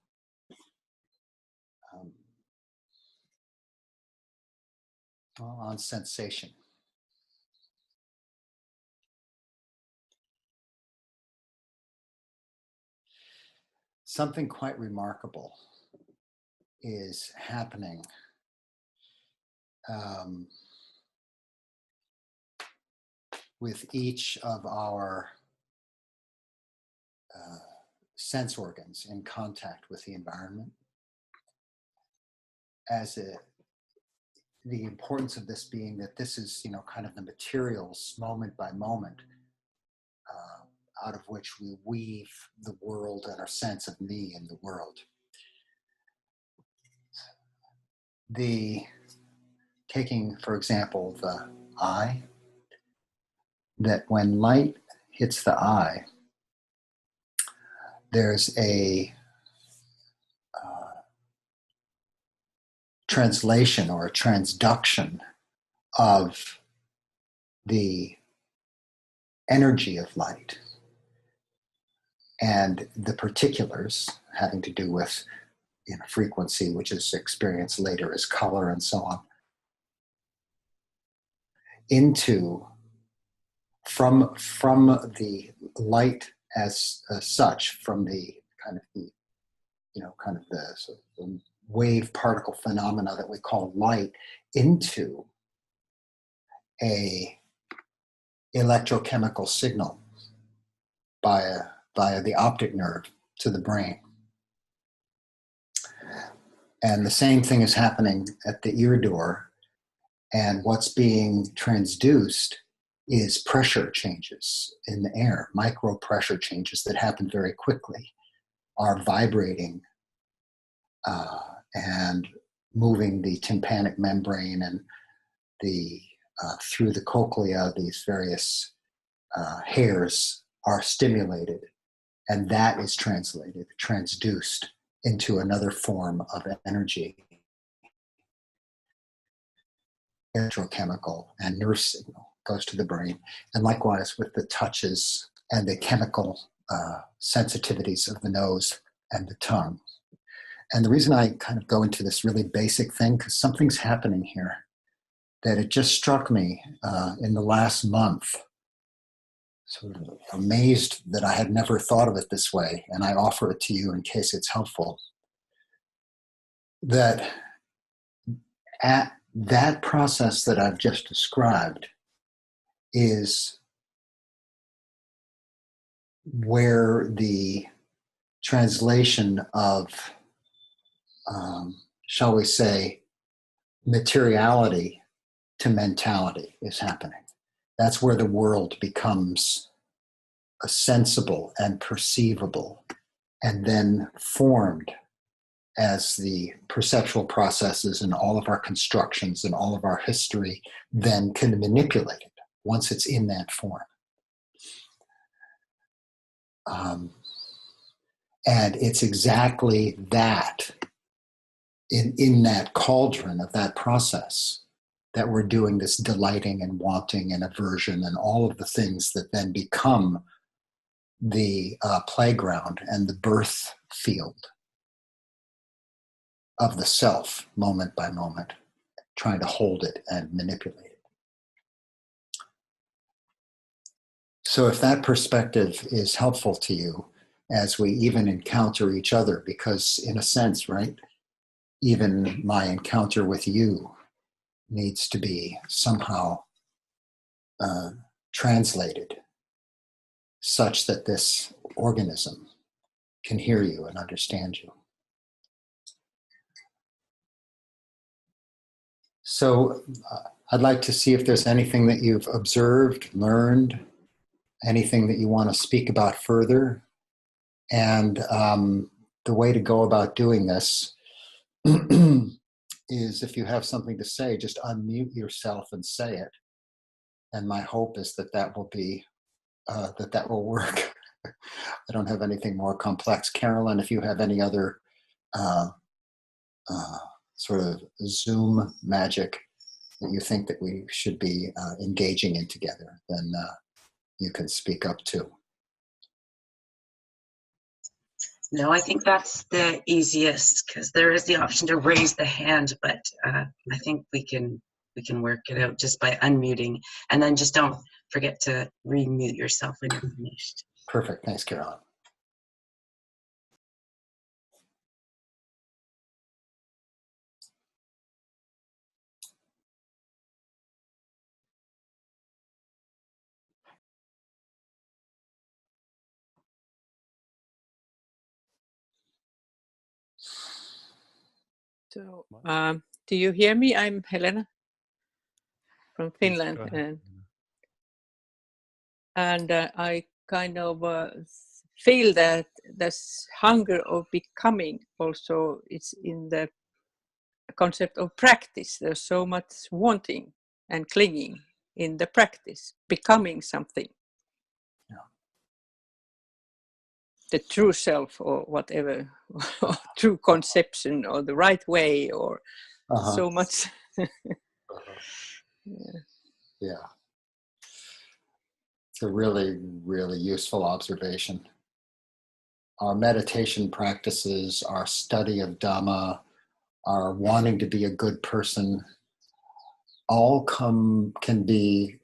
On sensation. Something quite remarkable is happening with each of our sense organs in contact with the environment. The importance of this being that this is, kind of the materials moment by moment out of which we weave the world and our sense of me in the world. Taking, for example, the eye, that when light hits the eye, there's a translation or a transduction of the energy of light and the particulars having to do with frequency, which is experienced later as color and so on, from the light as such, from the kind of the sort of the wave particle phenomena that we call light, into a electrochemical signal via the optic nerve to the brain. And the same thing is happening at the ear door, and what's being transduced is pressure changes in the air. Micro pressure changes that happen very quickly are vibrating and moving the tympanic membrane and through the cochlea. These various hairs are stimulated, and that is transduced into another form of energy, electrochemical and nerve signal goes to the brain. And likewise with the touches and the chemical sensitivities of the nose and the tongue. And the reason I kind of go into this really basic thing, because something's happening here that it just struck me in the last month. Sort of amazed that I had never thought of it this way, and I offer it to you in case it's helpful. That at that process that I've just described is where the translation of, shall we say, materiality to mentality is happening. That's where the world becomes sensible and perceivable, and then formed as the perceptual processes and all of our constructions and all of our history then can manipulate it once it's in that form. And it's exactly that, in that cauldron of that process, that we're doing this delighting and wanting and aversion and all of the things that then become the playground and the birth field of the self, moment by moment, trying to hold it and manipulate it. So if that perspective is helpful to you as we even encounter each other, because in a sense, right, even my encounter with you needs to be somehow translated such that this organism can hear you and understand you. So I'd like to see if there's anything that you've observed, learned, anything that you want to speak about further. And the way to go about doing this is, if you have something to say, just unmute yourself and say it. And my hope is that that will be, that will work. I don't have anything more complex. Carolyn, if you have any other sort of Zoom magic that you think that we should be engaging in together, then you can speak up too. No, I think that's the easiest, because there is the option to raise the hand, but I think we can work it out just by unmuting, and then just don't forget to remute yourself when you're finished. Perfect. Thanks, Carolyn. So, do you hear me? I'm Helena from Finland, and I kind of feel that this hunger of becoming also is in the concept of practice. There's so much wanting and clinging in the practice, becoming something. Yeah. The true self, or whatever, or true conception, or the right way, or so much. Yeah. It's a really, really useful observation. Our meditation practices, our study of Dhamma, our wanting to be a good person, all can be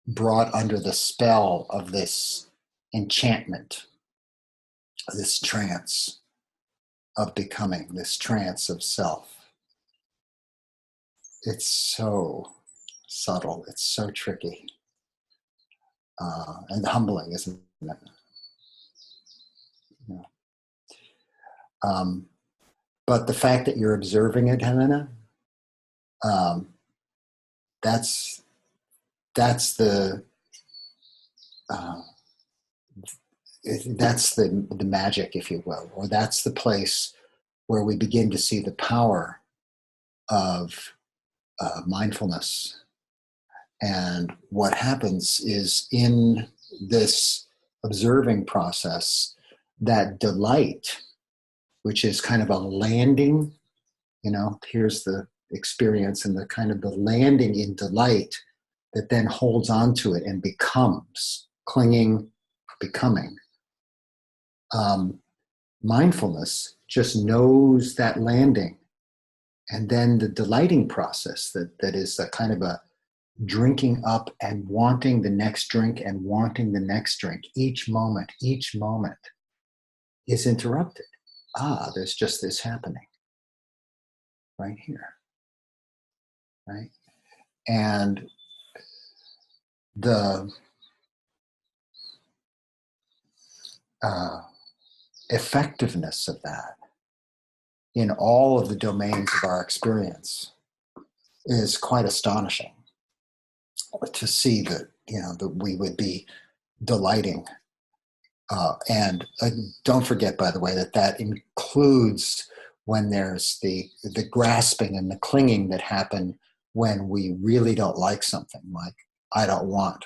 brought under the spell of this enchantment, this trance of becoming, this trance of self. It's so subtle, it's so tricky, and humbling, isn't it? Yeah. But the fact that you're observing it, Helena, that's the magic, if you will, or that's the place where we begin to see the power of mindfulness. And what happens is, in this observing process, that delight, which is kind of a landing, here's the experience, and the kind of the landing in delight that then holds on to it and becomes clinging, becoming. Mindfulness just knows that landing, and then the delighting process that is a kind of a drinking up and wanting the next drink and wanting the next drink. Each moment is interrupted. There's just this happening right here, right? And the effectiveness of that in all of the domains of our experience is quite astonishing. To see that, that we would be delighting. And don't forget, by the way, that includes when there's the grasping and the clinging that happen when we really don't like something, like, I don't want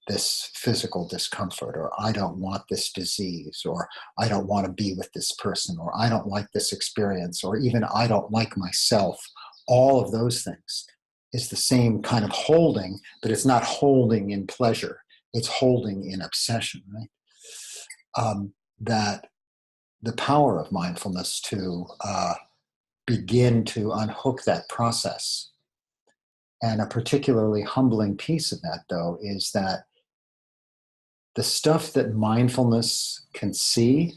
this physical discomfort, or I don't want this disease, or I don't want to be with this person, or I don't like this experience, or even I don't like myself. all of those things is the same kind of holding, but it's not holding in pleasure. It's holding in obsession, right? That the power of mindfulness to begin to unhook that process. And a particularly humbling piece of that, though, is that the stuff that mindfulness can see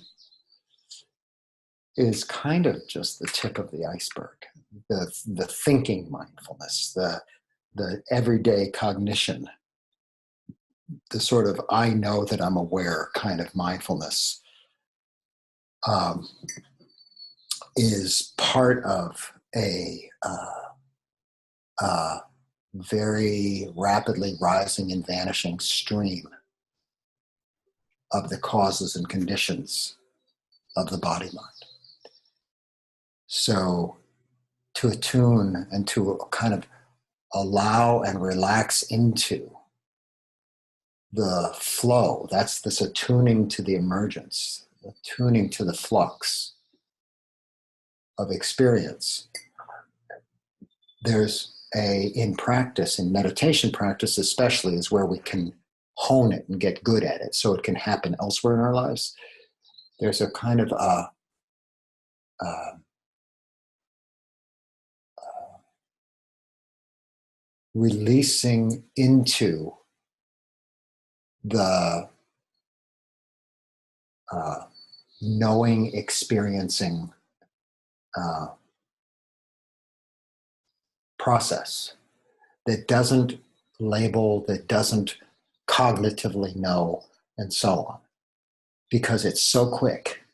is kind of just the tip of the iceberg. The thinking mindfulness, the everyday cognition, the sort of I know that I'm aware kind of mindfulness is part of a very rapidly rising and vanishing stream of the causes and conditions of the body mind. So to attune and to kind of allow and relax into the flow, that's this attuning to the emergence, attuning to the flux of experience. There's in practice, in meditation practice especially, is where we can hone it and get good at it so it can happen elsewhere in our lives. There's a kind of releasing into the knowing, experiencing process that doesn't label, that doesn't cognitively know, and so on. Because it's so quick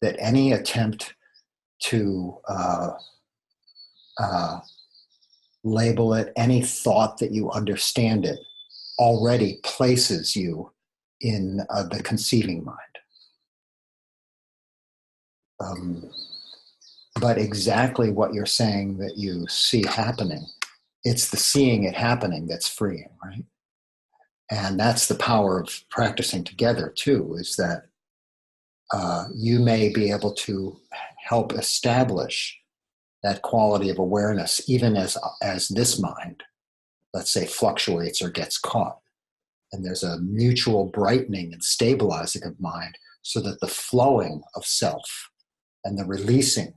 that any attempt to label it, any thought that you understand it, already places you in the conceiving mind. But exactly what you're saying that you see happening, it's the seeing it happening that's freeing, right? And that's the power of practicing together too, is that you may be able to help establish that quality of awareness even as this mind, let's say, fluctuates or gets caught. And there's a mutual brightening and stabilizing of mind so that the flowing of self and the releasing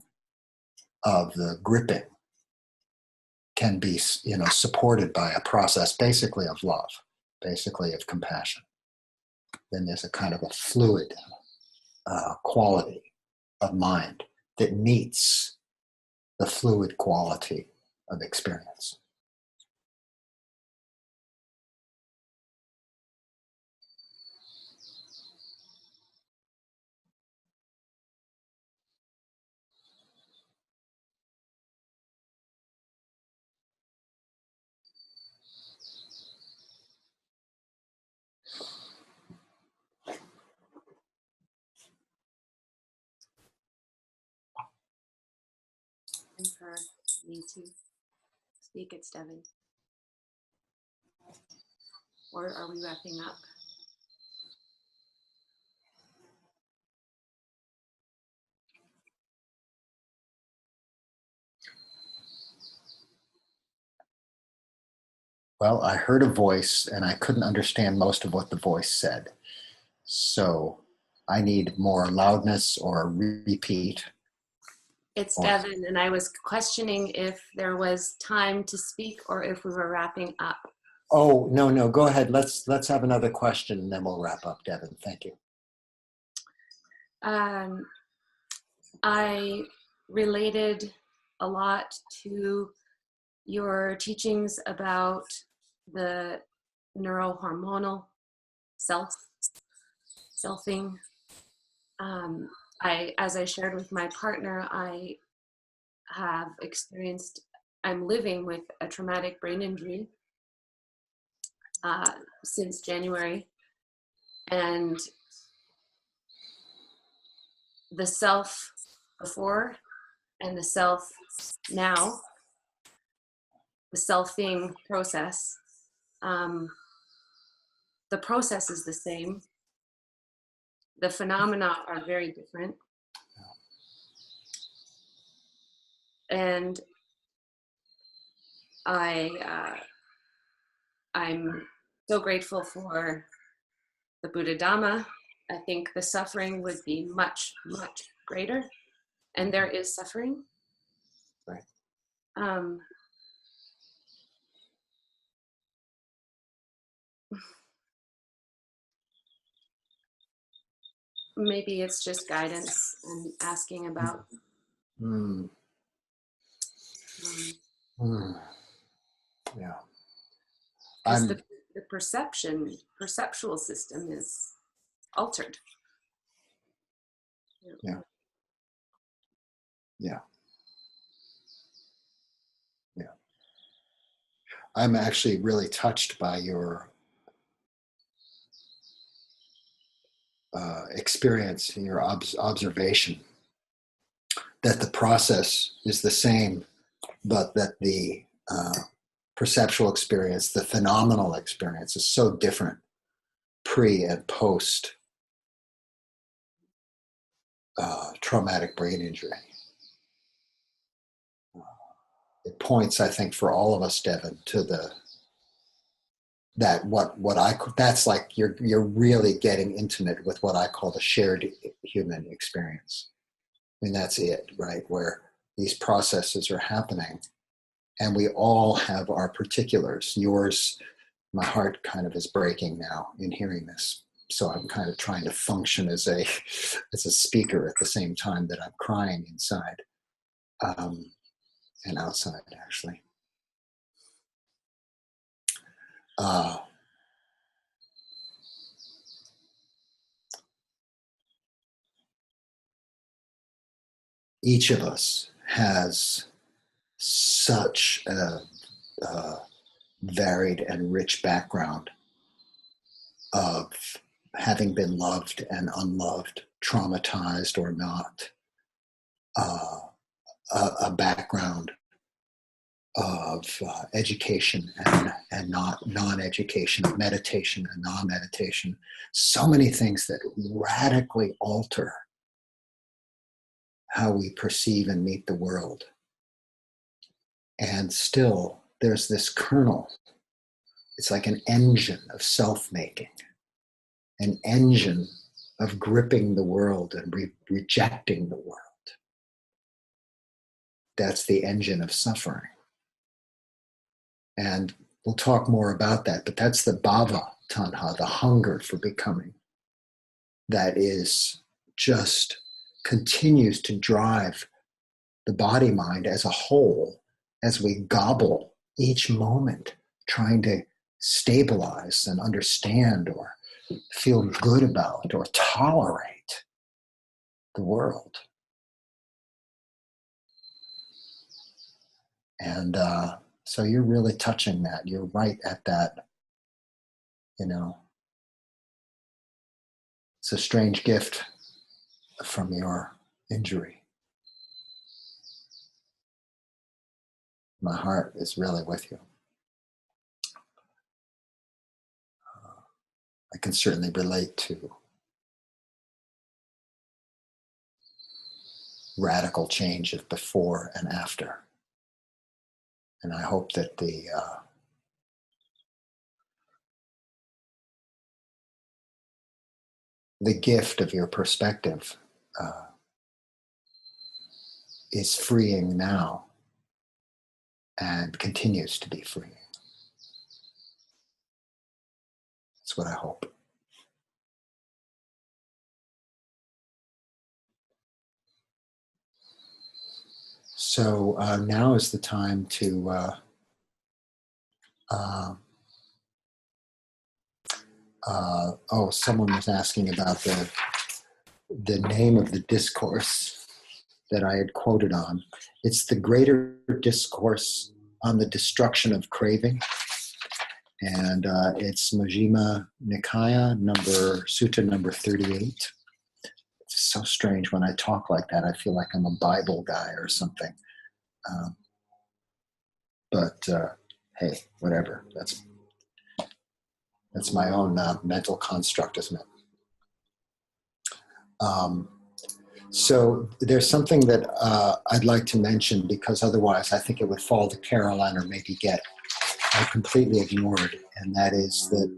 of the gripping can be, supported by a process basically of love, basically of compassion. Then there's a kind of a fluid quality of mind that meets the fluid quality of experience. And for me to speak, it's Devin. Or are we wrapping up? Well, I heard a voice and I couldn't understand most of what the voice said. So I need more loudness or a repeat. It's Devin, and I was questioning if there was time to speak or if we were wrapping up. Oh, no, go ahead. Let's have another question and then we'll wrap up, Devin. Thank you. I related a lot to your teachings about the neurohormonal selfing. As I shared with my partner, I'm living with a traumatic brain injury since January, and the self before and the self now, the selfing process, the process is the same. The phenomena are very different. And I'm so grateful for the Buddha Dhamma. I think the suffering would be much, much greater, and there is suffering. Right. Maybe it's just guidance and asking about. Mm. Yeah. Because the perceptual system is altered. Yeah. Yeah. Yeah. I'm actually really touched by your experience and your observation that the process is the same, but that the perceptual experience, the phenomenal experience is so different pre and post traumatic brain injury. It points, I think, for all of us, Devin, to that's like you're really getting intimate with what I call the shared human experience. I mean, that's it, right? Where these processes are happening, and we all have our particulars. Yours, my heart kind of is breaking now in hearing this. So I'm kind of trying to function as a speaker at the same time that I'm crying inside and outside, actually. Each of us has such a varied and rich background of having been loved and unloved, traumatized or not, a background of education and not non-education, of meditation and non-meditation. So many things that radically alter how we perceive and meet the world. And still, there's this kernel. It's like an engine of self-making, an engine of gripping the world and rejecting the world. That's the engine of suffering. And we'll talk more about that, but that's the bhava tanha, the hunger for becoming, that is just continues to drive the body mind as a whole as we gobble each moment, trying to stabilize and understand or feel good about or tolerate the world. And so you're really touching that. You're right at that, It's a strange gift from your injury. My heart is really with you. I can certainly relate to radical change of before and after. And I hope that the gift of your perspective is freeing now and continues to be freeing. That's what I hope. So now is the time to someone was asking about the name of the discourse that I had quoted on. It's the Greater Discourse on the Destruction of Craving. And it's Majjhima Nikaya, Sutta number 38. It's so strange when I talk like that. I feel like I'm a Bible guy or something. But hey, whatever. That's my own mental construct, isn't it? So there's something that I'd like to mention, because otherwise I think it would fall to Caroline or maybe get completely ignored, and that is that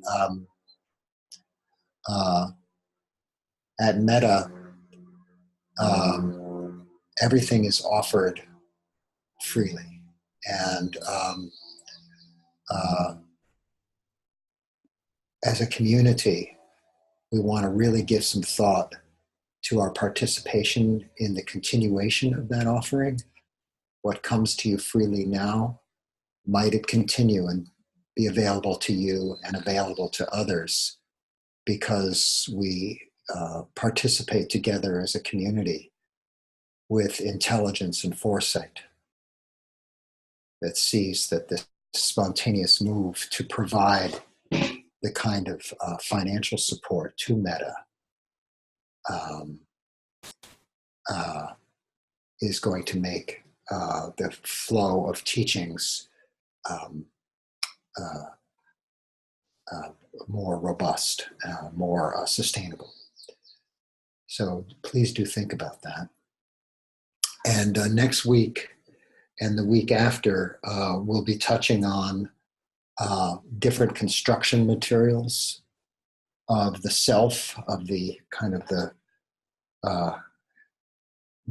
at Meta, everything is offered freely. And as a community, we want to really give some thought to our participation in the continuation of that offering. What comes to you freely now, might it continue and be available to you and available to others, because we participate together as a community with intelligence and foresight that sees that this spontaneous move to provide the kind of financial support to Meta is going to make the flow of teachings more robust, more sustainable. So please do think about that. And next week and the week after, we'll be touching on different construction materials of the self, of the kind of the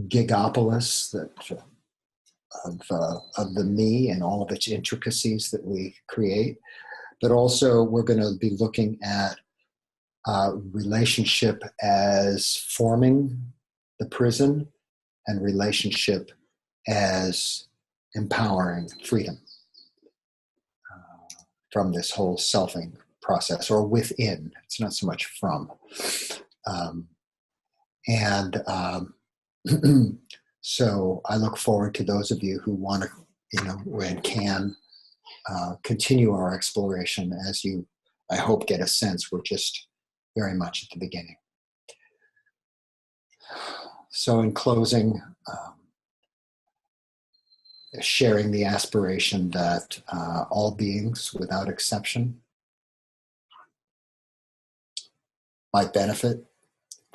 gigopolis that of the me and all of its intricacies that we create. But also we're going to be looking at relationship as forming the prison, and relationship as empowering freedom from this whole selfing process, or within. It's not so much from. So I look forward to those of you who want to, and can continue our exploration. As you, I hope, get a sense, we're just very much at the beginning. So in closing, sharing the aspiration that all beings, without exception, might benefit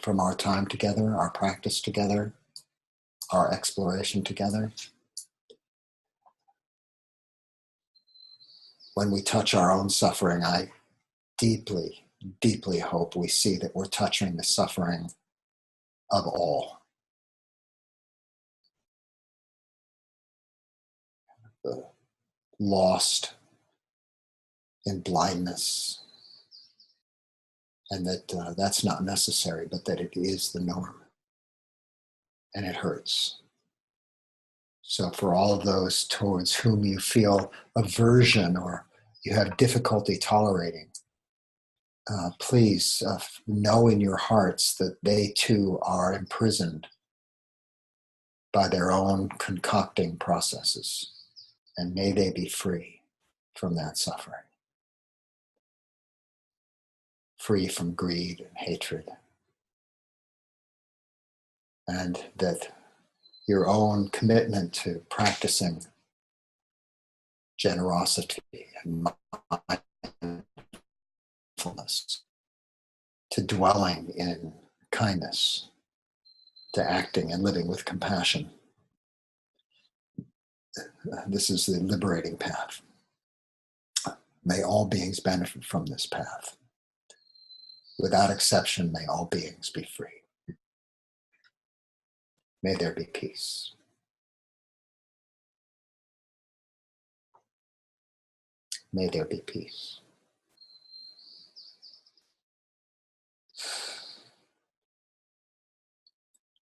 from our time together, our practice together, our exploration together. When we touch our own suffering, I deeply, deeply hope we see that we're touching the suffering of all. The lost in blindness, and that that's not necessary, but that it is the norm, and it hurts. So for all of those towards whom you feel aversion or you have difficulty tolerating, please know in your hearts that they too are imprisoned by their own concocting processes, and may they be free from that suffering, free from greed and hatred, and that your own commitment to practicing generosity and mindfulness, to dwelling in kindness, to acting and living with compassion. This is the liberating path. May all beings benefit from this path. Without exception, may all beings be free. May there be peace. May there be peace.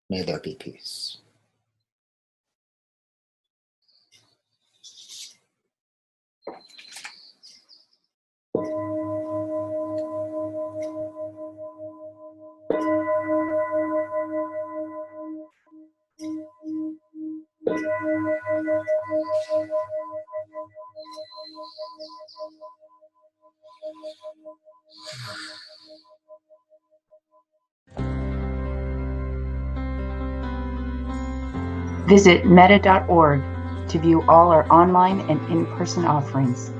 May there be peace. Visit meta.org to view all our online and in-person offerings.